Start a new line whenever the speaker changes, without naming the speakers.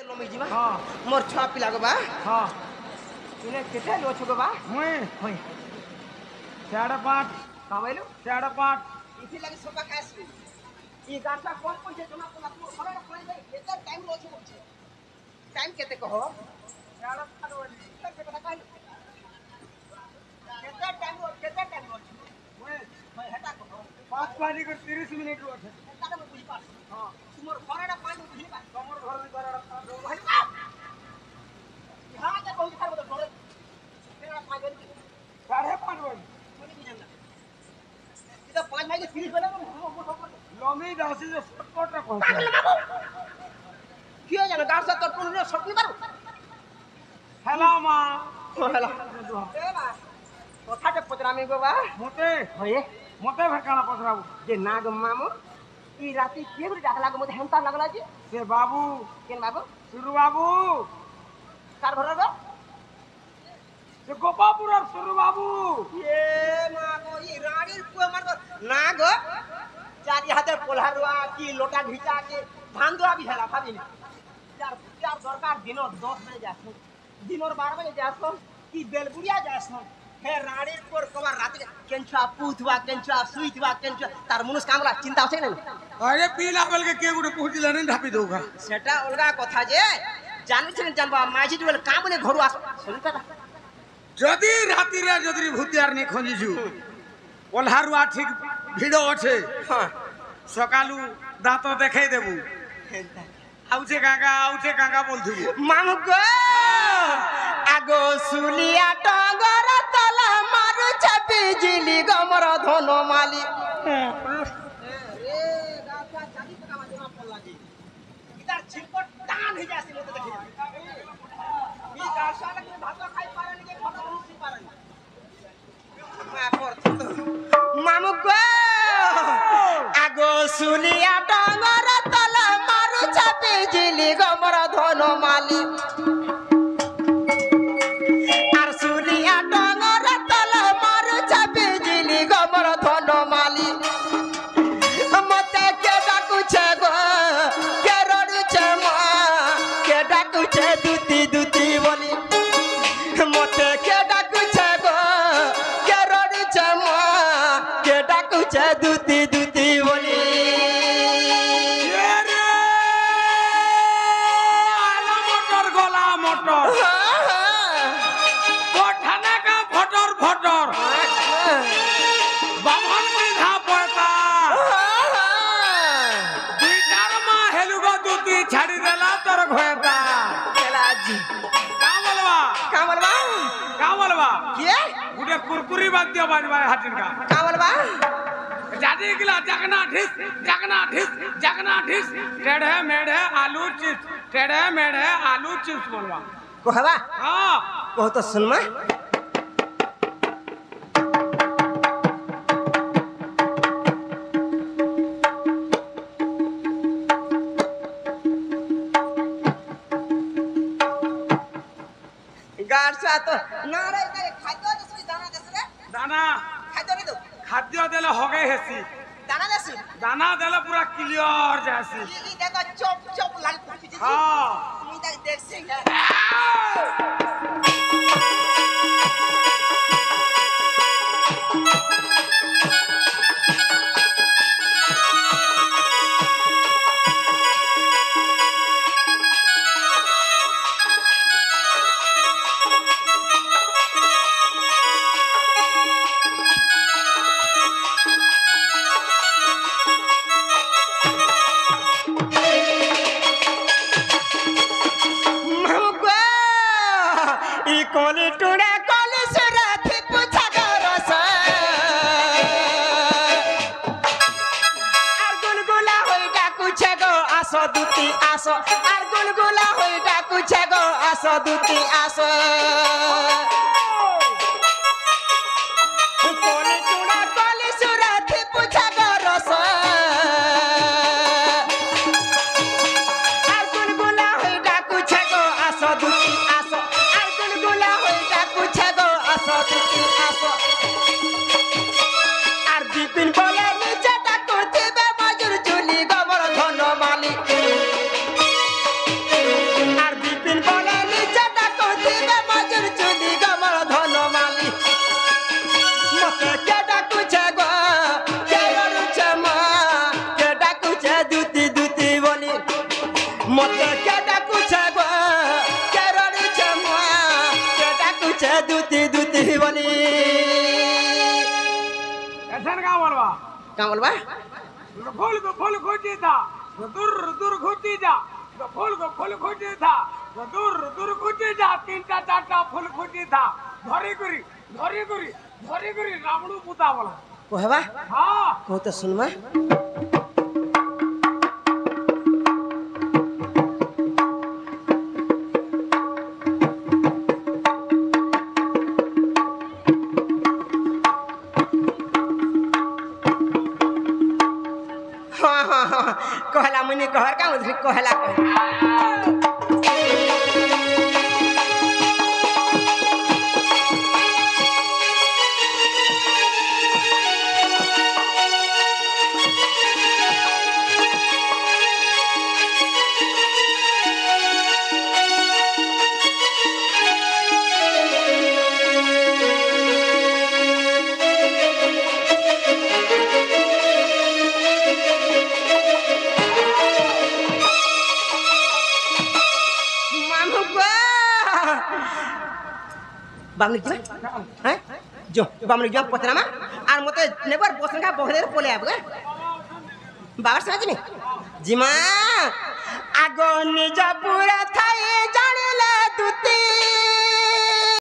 लमी जीवा
हां
मोर छुआ पिला गो बा
हां
तुने केते लो छगो बा
मुई
होय
5.5
कामैलो
5.5
इथि लागि सोपा खासु ई गांसा कोन कोन जे जमा कोला तू खरा कोइ दे केते टाइम लो छगो छे टाइम केते कहो
5.5 वाली
केते पता काई केते टाइम लो
मुई
होय हेटा कहो
5 पानी को 30 मिनट रो है
हेटा तो बुझी पास
हां
तुमर खराडा पानी बुझी पास
कमर घर में बराड़ा
होय हां जे बहुत खराब तो डोरे तेरा पानी
5.5 वाली
कोनी बुझना ई तो 5 भाई के 30 बना
लमी दासी जो शॉर्टकट रे कहते
कियो जाने गांसा तो टुन शॉर्ट नहीं मारू
हेलो मां
हेला ए बा কথাটা পচরামি গো বা
মতে
হয়ে
মতে ভেকানা পছরাবু
যে নাগ মামু ই রাতি কে করে ডাকলা গো মতে হেনতা লাগলা যে
সে বাবু
কেন বাবু
সুরু বাবু
কার ঘর গো
সে গোপাপুরের সুরু বাবু
এ মা গো ই রাড়ির পুয়া মার গো না গো চারি হাতে পোলহারুয়া কি লোটা ভিজা কে ধান দোয়া বি হেলা ভাবিনি যার দরকার দিন 10 বজে যাস দিনর 12 বজে যাস কি বেলবুড়িয়া যাস হে রাড়ির পর কবার রাতে কেনছা পুথবা কেনছা সুইতবা কেনছা তার মনুষ কামলা চিন্তা আছে না
আরে পিলা বলকে কে গুড়ে পৌঁছিলা নেই ঢাপি দৌগা
সেটা অলগা কথা যে জানিছেন জানবা মাঝি বলে কামনে ঘরু আস শুনতা
যদি রাতিরে যদি ভূতিয়ার নি খঞ্জিছু ওলহারুয়া ঠিক ভিড় আছে
হ্যাঁ
সকালু দাঁত দেখাই দেবু আউছে কাকা বলথিবু
মামু গো আগো সুলিয়া টগর তলা মারু চাপি জিলি গমর ধনমালি রে গাছা চালি টাকা মাজা পড়লা জি ইতার ছিলকট টান হই যাসি মতে দেখি ই গাছা লাগি ভাত খাই পারে নি খটা বসি পারে নি মা পড় মামু গো আগো সুলিয়া টগর তলা মারু চাপি জিলি গমর ধনমালি আর সুলিয়া টগর তলা মারু চাপি জিলি গমর ধনমালি মতে কে ডাকুছে গো কে রড়ুছে মা কে ডাকুছে দুতি দুতি বলি মতে কে ডাকুছে গো কে রড়ুছে মা কে ডাকুছে দুতি দুতি বলি
গলা মোটর কোঠানা কা ফটর ফটর বামন বিধা পয়তা দুইটার মা হেলুগো দুতি ছাড়ি দেলা তোর ঘয়তা
খেলাজি
কা বলবা
কে
গুটে কুরকুরি বাদ্য বাজবা হাটিন কা
কামলবা
জাদি গিলা জাগনা ঢিস টেढ़े मेढ़े आलू चिप्स बोलवा
कहबा
हां
कहो तो सुनमा गारसा तो ना रे खाद्य दसरी दाना दसरे
दाना
खाद्य नहीं दो
खाद्य देले होगे हेसी
दाना दसरी
दाना देले पूरा क्लियर जैसी
ई देखो चोप चोप लाल कुछ जी
हां
मी देख से कोली टुडे कोली सुरथी पूछा गरस আর গুলগুলা হই ডাকুছে গো আসো দুতি আসো আর গুলগুলা হই ডাকুছে গো আসো দুতি আসো কোলি টুডে কোলি সুরথি पूछा গরস আর গুলগুলা হই ডাকুছে গো আসো দুতি আসো আর বিপিন বলে নিচেটা করতে মজুর চুলি গমর ধনমালি কে ডাকুছে গো কে রড়ুছে মুয়া কে ডাকুছে দুতি দুতি বলি
ऐसा क्या बोलवा
কা বলবা
फूल खोजी था दूर दूर खोजी जा फूल खोजी था दूर दूर खोजी जा 3टा 4टा फूल खोजी था धरी करी रावणु पुता बोला
কহবা
हाँ
কো তো শুনবা कहला मुनि कहर का उधर कहला बामनी जी हैं जो बामनी जो पतरामा আর মতে নেবার বসনকা বহলের পলে আবগে বাবার সাথে নি জিমা আগো নিজ পুরা